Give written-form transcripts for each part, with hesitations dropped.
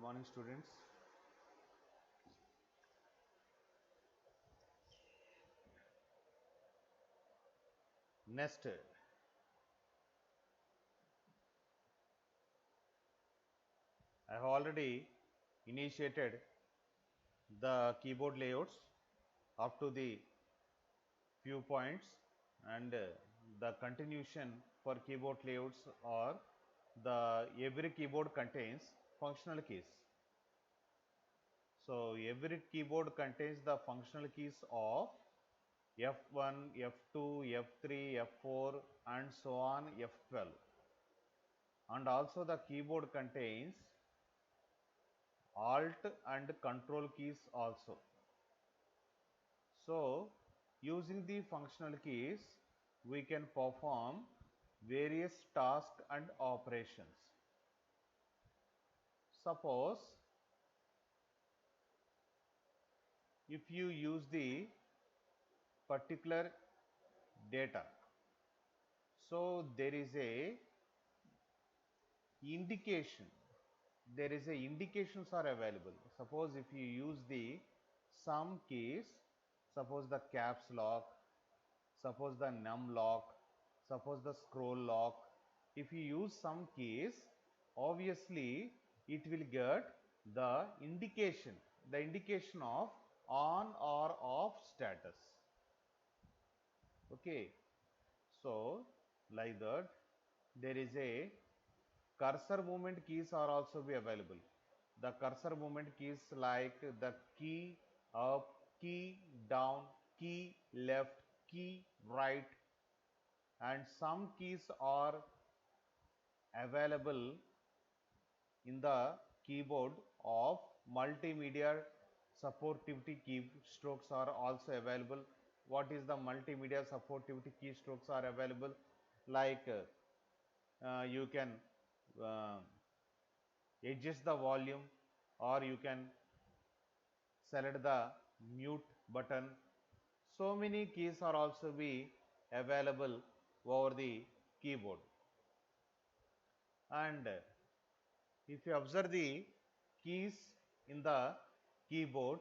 morning, students. Next, I have already initiated the keyboard layouts up to the few points, and the continuation for keyboard layouts are the every keyboard contains functional keys. So every keyboard contains the functional keys of F1, F2, F3, F4 and so on F12, and also the keyboard contains Alt and Control keys also. So using the functional keys we can perform various tasks and operations. Suppose if you use the particular data, so there is a indication, indications are available. Suppose if you use the some keys, suppose the caps lock, suppose the num lock, suppose the scroll lock, if you use some keys, obviously it will get the indication of on or off status. Okay, so like that, there is a cursor movement keys are also be available. The cursor movement keys like the key up, key down, key left, key right, and some keys are available in the keyboard of multimedia supportivity keystrokes are also available. What is the multimedia supportivity keystrokes are available? Like you can uh, adjust the volume, or you can select the mute button. So many keys are also be available over the keyboard. And if you observe the keys in the keyboard,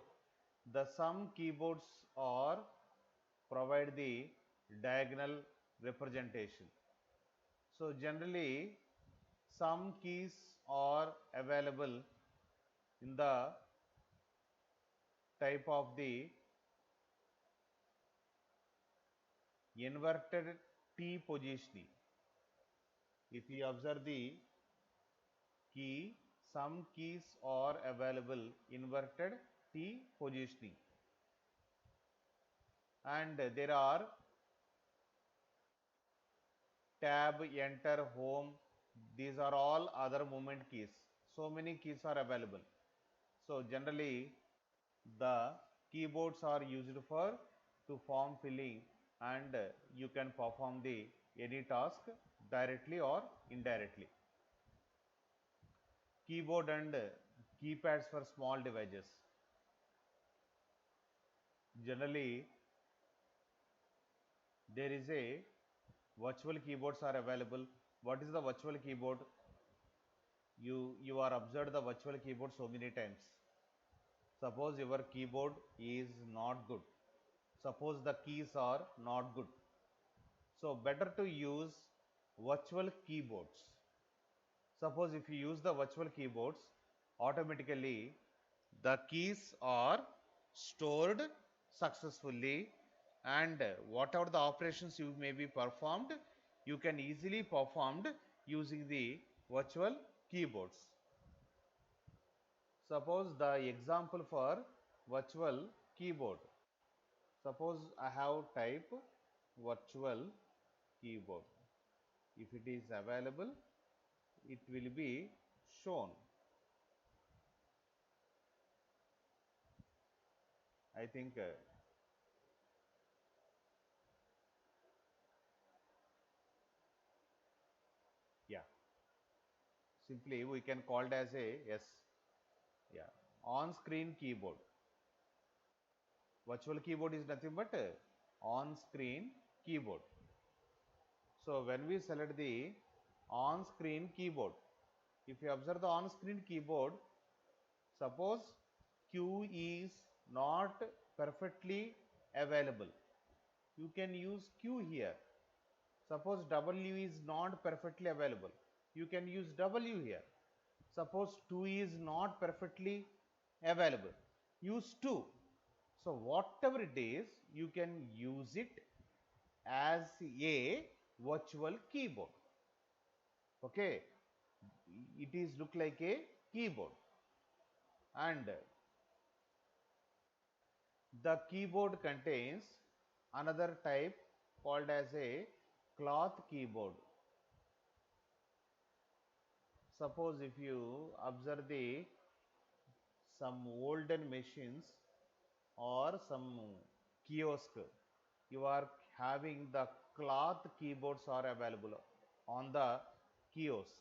the some keyboards are provide the diagonal representation. So generally some keys are available in the type of the inverted T positioning. If you observe the key, some keys are available inverted T positioning, and there are tab, enter, home. These are all other movement keys. So many keys are available. So generally the keyboards are used for to form filling, and you can perform the any task directly or indirectly. Keyboard and keypads for small devices. Generally there is a virtual keyboards are available. What is the virtual keyboard? You are observed the virtual keyboard so many times. Suppose your keyboard is not good, suppose the keys are not good, so better to use virtual keyboards. Suppose if you use the virtual keyboards, automatically the keys are stored successfully, and whatever the operations you may be performed, you can easily performed using the virtual keyboards. Suppose the example for virtual keyboard. Suppose I have type virtual keyboard. If it is available, it will be shown. I think yeah, simply we can call it as a yes, yeah, on screen keyboard. Virtual keyboard is nothing but on screen keyboard. So when we select the on screen keyboard, if you observe the on screen keyboard, Suppose Q is not perfectly available. You can use Q here. Suppose W is not perfectly available. You can use W here. Suppose 2 is not perfectly available. Use 2. So whatever it is, you can use it as a virtual keyboard. Okay, it is look like a keyboard, and the keyboard contains another type called as a cloth keyboard. Suppose if you observe the some olden machines or some kiosk, you are having the cloth keyboards are available on the kiosk,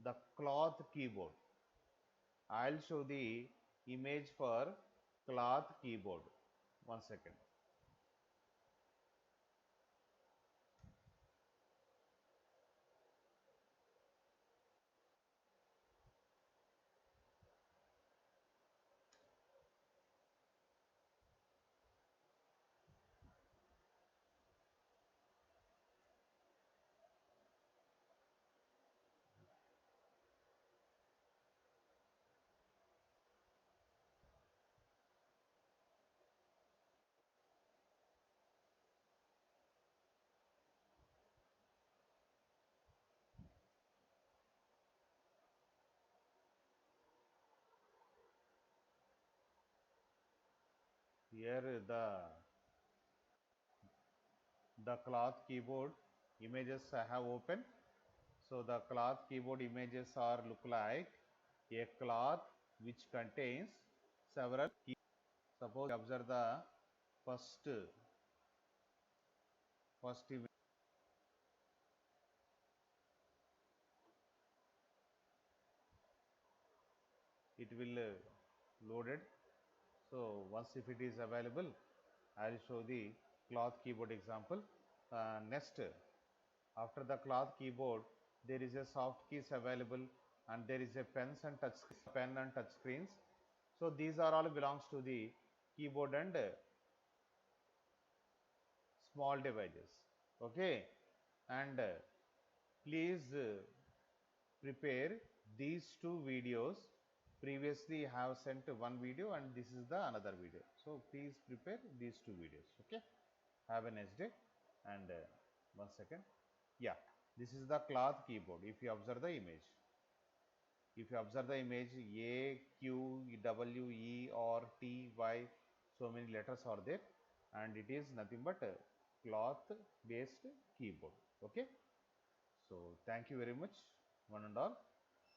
the cloth keyboard. I'll show the image for cloth keyboard. 1 second. Here the cloth keyboard images I have opened. So the cloth keyboard images are look like a cloth which contains several keys. Suppose observe the first image. It will loaded. So once if it is available, I will show the cloth keyboard example. Next, after the cloth keyboard, there is a soft keys available, and there is a pen and touch screens. So these are all belongs to the keyboard and small devices. Okay, and please prepare these two videos. Previously I have sent one video and this is the another video. So please prepare these two videos. Okay, have a nice day. And 1 second. Yeah, this is the cloth keyboard. If you observe the image, A, Q, W, E, or T, Y, so many letters are there, and it is nothing but a cloth based keyboard. Okay, so thank you very much, one and all,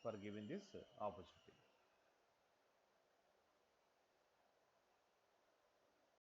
for giving this opportunity.